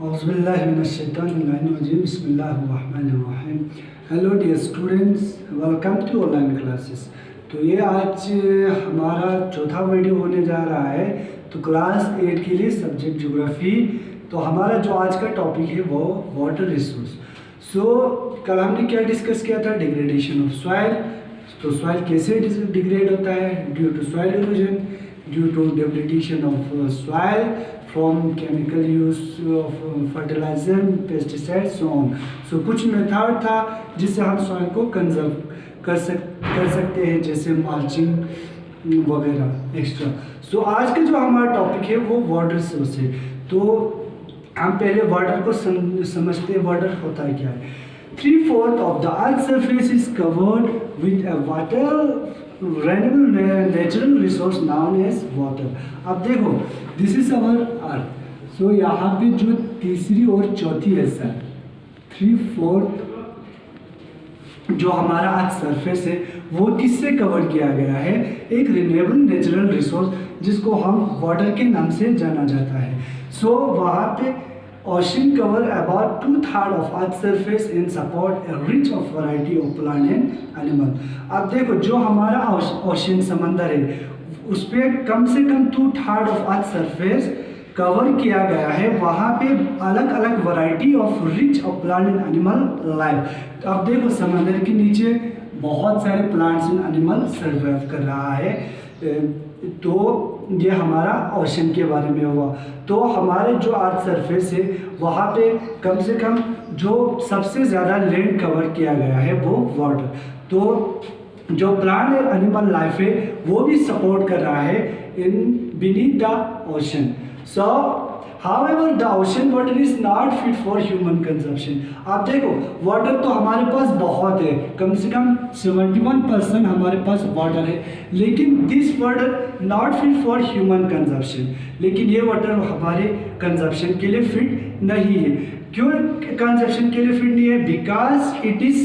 बिस्मिल्लाहिर्रहमानिर्रहीम। Hello dear students, welcome to online classes. तो ये आज हमारा चौथा वीडियो होने जा रहा है। तो क्लास 8 के लिए सब्जेक्ट ज्योग्राफी। तो हमारा जो आज का टॉपिक है वो वाटर रिसोर्स। कल हमने क्या डिस्कस किया था? Degradation of soil. तो सॉइल कैसे डिग्रेड होता है? Due to soil erosion, due to depletion of soil from chemical use of fertiliser, pesticide, so on. कुछ मेथड था जिससे हम सॉइल को कंजर्व कर सकते हैं, जैसे माल्चिंग वगैरह एक्स्ट्रा। आज का जो हमारा टॉपिक है वो वाटर रिसोर्स है। तो हम पहले वाटर को समझते हैं। वाटर होता है क्या है? 3/4 of the earth surface is covered with a water renewable natural resource known as water। अब देखो, दिस इज अवर अर्थ। यहाँ पे जो तीसरी और चौथी हिस्सा 3/4 जो हमारा अर्थ सरफेस है वो किससे कवर किया गया है? एक रिन्यूएबल नेचुरल रिसोर्स जिसको हम वाटर के नाम से जाना जाता है। वहाँ पे ocean cover about 2/3 of Earth surface and support a rich of variety of plant and animal। अब देखो, जो हमारा ओशन समंदर है उस पर कम से कम 2/3 ऑफ अर्थ सरफेस कवर किया गया है। वहाँ पे अलग अलग variety of rich of plant and animal life. तो अब देखो, समंदर के नीचे बहुत सारे प्लांट्स एंड एनिमल सर्वाइव कर रहा है। तो ये हमारा ओशन के बारे में हुआ। तो हमारे जो अर्थ सरफेस है वहाँ पे कम से कम जो सबसे ज़्यादा लैंड कवर किया गया है वो वाटर। तो जो प्लांट और एनिमल लाइफ है वो भी सपोर्ट कर रहा है in beneath the ocean. However, the ocean water is not fit for human consumption। आप देखो, वाटर तो हमारे पास बहुत है, कम से कम 71% हमारे पास वाटर है, लेकिन this water not fit for human consumption. लेकिन ये वाटर हमारे कंजप्शन के लिए फिट नहीं है। क्यों कंजप्शन के लिए फिट नहीं है? Because it is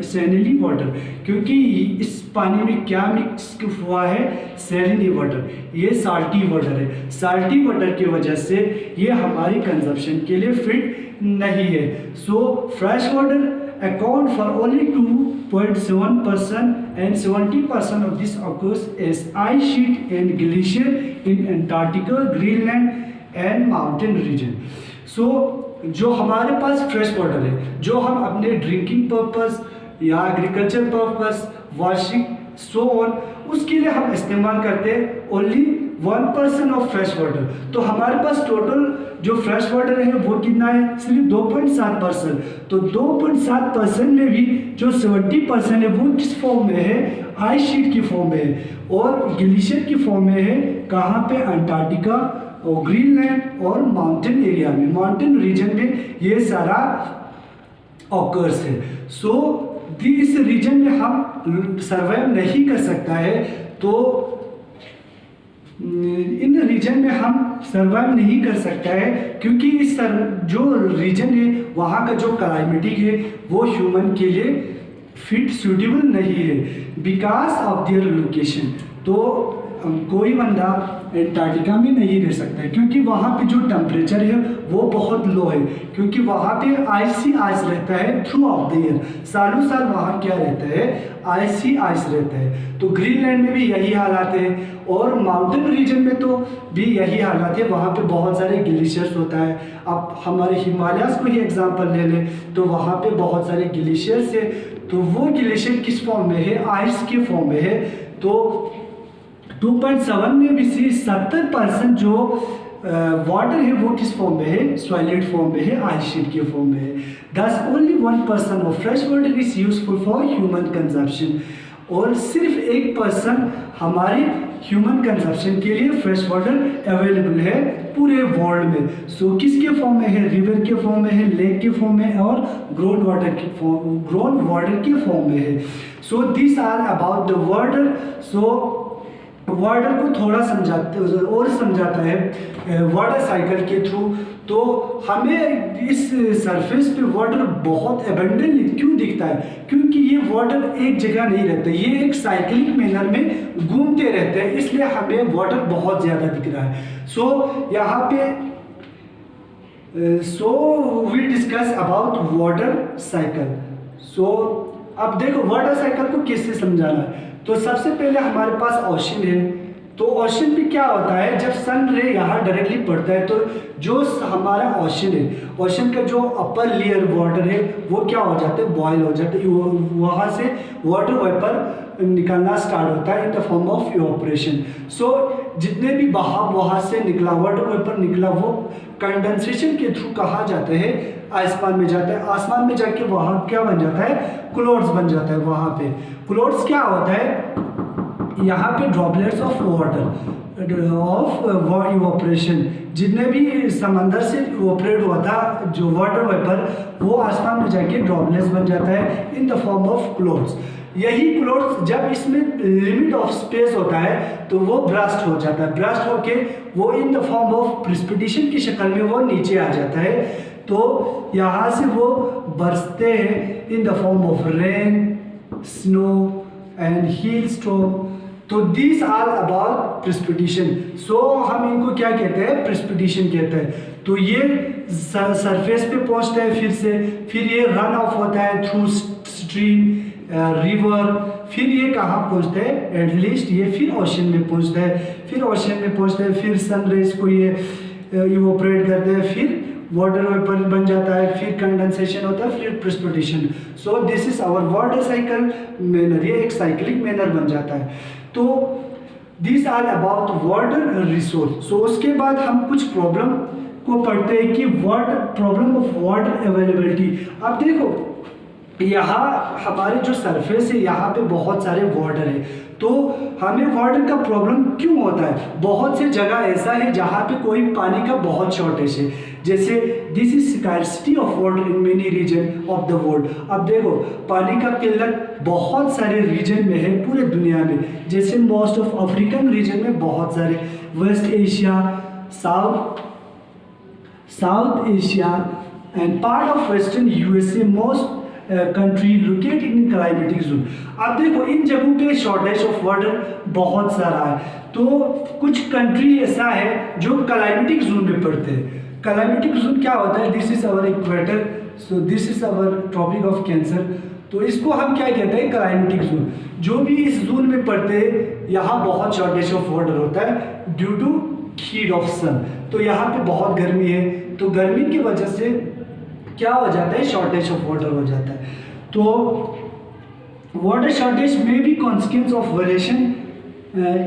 Shalini water. क्योंकि इस पानी में क्या मिक्स हुआ है? सैलिनी वाटर। ये साल्टी वाटर है। साल्टी वाटर की वजह से ये हमारी कंजप्शन के लिए फिट नहीं है। Fresh water account for only 2.7% and 70% of this occurs as ice sheet and glacier in Antarctica, Greenland and mountain region। जो हमारे पास फ्रेश वाटर है, जो हम अपने ड्रिंकिंग पर्पस या agriculture purpose, washing, so on, उसके लिए हम इस्तेमाल करते हैं ओनली 1% ऑफ फ्रेश वाटर। तो हमारे पास टोटल जो फ्रेश वाटर है वो कितना है? सिर्फ 2.7%। तो 2.7% में भी जो 70% है वो किस फॉर्म में है? आइस शीट की फॉर्म में है और ग्लेशियर की फॉर्म में है। कहाँ पे? अंटार्कटिका और ग्रीनलैंड और माउंटेन एरिया में, माउंटेन रीजन में ये सारा ऑकर्स है। इस रीजन में हम सर्वाइव नहीं कर सकता है। तो इन रीजन में हम सर्वाइव नहीं कर सकता है क्योंकि इस जो रीजन है वहाँ का जो क्लाइमेटिक है वो ह्यूमन के लिए फिट सूटेबल नहीं है बिकॉज ऑफ देयर लोकेशन। तो कोई बंदा एंटार्क्टिका में नहीं रह सकता है क्योंकि वहाँ पे जो टेम्परेचर है वो बहुत लो है, क्योंकि वहाँ पे आइसी आइस रहता है थ्रू आउट द ईयर। सालों साल वहाँ क्या रहता है? आइसी आइस रहता है। तो ग्रीनलैंड में भी यही हालात है और माउंटेन रीजन में तो भी यही हालात है। वहाँ पे बहुत सारे ग्लेशियर्स होता है। अब हमारे हिमालयाज को ही एग्जाम्पल ले लें तो वहाँ पे बहुत सारे ग्लेशियर्स है। तो वो ग्लेशियर किस फॉर्म में है? आइस के फॉर्म में है। तो 2.7 में भी से 70% जो वाटर है वो किस फॉर्म में है? सॉलिड फॉर्म में है, आइस शीट के फॉर्म में है। Thus only 1% of fresh water is useful for human consumption. और सिर्फ 1% हमारे ह्यूमन कंजप्शन के लिए फ्रेश वाटर अवेलेबल है पूरे वर्ल्ड में। किसके फॉर्म में है? रिवर के फॉर्म में है, लेक के फॉर्म में है और ग्राउंड वाटर के फॉर्म में है। This are about the water. Water को थोड़ा समझाता है वाटर साइकिल के थ्रू। तो हमें इस सरफेस पे वाटर बहुत एबंडेंटली क्यों दिखता है? क्योंकि ये वाटर एक जगह नहीं रहता, ये एक साइक्लिक मैनर में घूमते रहते हैं, इसलिए हमें वाटर बहुत ज़्यादा दिख रहा है। यहाँ पे so we discuss about water cycle. So अब देखो वाटर साइकिल को किससे समझाना है। तो सबसे पहले हमारे पास ओशन है। तो ओशन पे क्या होता है, जब सन रे यहाँ डायरेक्टली पड़ता है तो जो हमारा ओशन है, ओशन का जो अपर लेयर वाटर है वो क्या हो जाता है, बॉयल हो जाता है। वहाँ से वाटर वेपर निकलना स्टार्ट होता है in the form of evaporation. So जितने भी बहाव वहाँ से निकला, वाटर वेपर निकला, वो कंडेंसेशन के थ्रू कहाँ जाते हैं, आसमान में जाता है। आसमान में जाके वहाँ क्या बन जाता है, क्लाउड्स बन जाता है। वहाँ पे क्लाउड्स क्या होता है, यहाँ पे droplets of water of evaporation, जितने भी समंदर से इवापोरेट हुआ था जो वाटर वेपर, वो आसमान में जाके ड्रॉपलेट्स बन जाता है in the form of clouds. यही क्लाउड्स जब इसमें लिमिट ऑफ स्पेस होता है तो वो ब्रस्ट हो जाता है। ब्रस्ट होके वो इन द फॉर्म ऑफ प्रिसिपिटेशन की शक्ल में वो नीचे आ जाता है। तो यहाँ से वो बरसते हैं in the form of rain, snow and hail storm. तो this are about precipitation. So हम इनको क्या कहते हैं, प्रिसिपिटेशन कहते हैं। तो ये सरफेस पे पहुंचता है, फिर ये रन ऑफ होता है थ्रू स्ट्रीम, रिवर, फिर ये कहाँ पहुंचता है, एटलीस्ट ये फिर ओशन में पहुंचता है, फिर ओशन में पहुंचता है, फिर सनराइज को ये इवोपरेट करते हैं, फिर वाटर वेपर बन जाता है, फिर कंडेंसेशन होता है, फिर precipitation. So this is our water cycle manner, ये एक साइक्लिक मैनर बन जाता है। तो this are about water resource. So उसके बाद हम कुछ प्रॉब्लम को पढ़ते हैं कि water problem of water availability. अब देखो यहाँ हमारे जो सरफेस है यहाँ पे बहुत सारे वाटर है, तो हमें वाटर का प्रॉब्लम क्यों होता है। बहुत से जगह ऐसा है जहाँ पे कोई पानी का बहुत शॉर्टेज है, जैसे this is scarcity of water in many region of the world. अब देखो पानी का किल्लत बहुत सारे रीजन में है पूरे दुनिया में, जैसे मोस्ट ऑफ अफ्रीकन रीजन में बहुत सारे, West Asia, South Asia and part of western USA, most country located in climatic zone. अब देखो इन जगहों पे शॉर्टेज ऑफ वाटर बहुत सारा है। तो कुछ कंट्री ऐसा है जो क्लाइमेटिक जोन में पड़ते हैं। क्लाइमेटिक जोन क्या होता है, this is our equator, so this is our Tropic of Cancer. तो इसको हम क्या कहते हैं, क्लाइमेटिक जोन। जो भी इस जोन में पड़ते हैं यहाँ बहुत शॉर्टेज ऑफ वाटर होता है ड्यू टू हीट ऑफ सन। तो यहाँ पे बहुत गर्मी है, तो गर्मी की वजह से क्या हो जाता है, शॉर्टेज ऑफ वाटर हो जाता है। तो वाटर शॉर्टेज में भी consequence of variation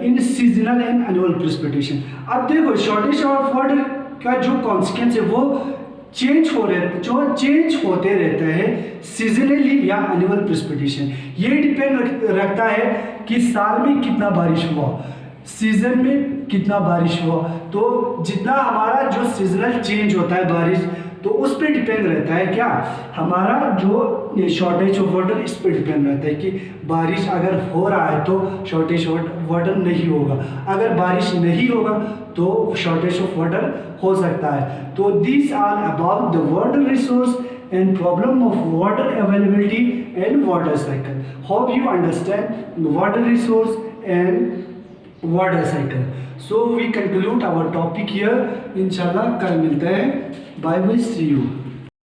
in seasonal and annual precipitation. अब देखो शॉर्टेज ऑफ वाटर का जो कॉन्सिक्वेंस है वो चेंज होते रहते हैं सीजनली या एनुअल प्रेसिपिटेशन। ये डिपेंड रखता है कि साल में कितना बारिश हुआ, सीजन में कितना बारिश हुआ। तो जितना हमारा जो सीजनल चेंज होता है बारिश, तो उस पर डिपेंड रहता है क्या, हमारा जो शॉर्टेज ऑफ वाटर इस पर डिपेंड रहता है कि बारिश अगर हो रहा है तो शॉर्टेज ऑफ वाटर नहीं होगा, अगर बारिश नहीं होगा तो शॉर्टेज ऑफ वाटर हो सकता है। तो this are about the water resource and problem of water availability and water cycle. Hope you understand water resource and water cycle. So we conclude our topic here. इंशाल्लाह कल मिलते हैं. Bye bye, see you.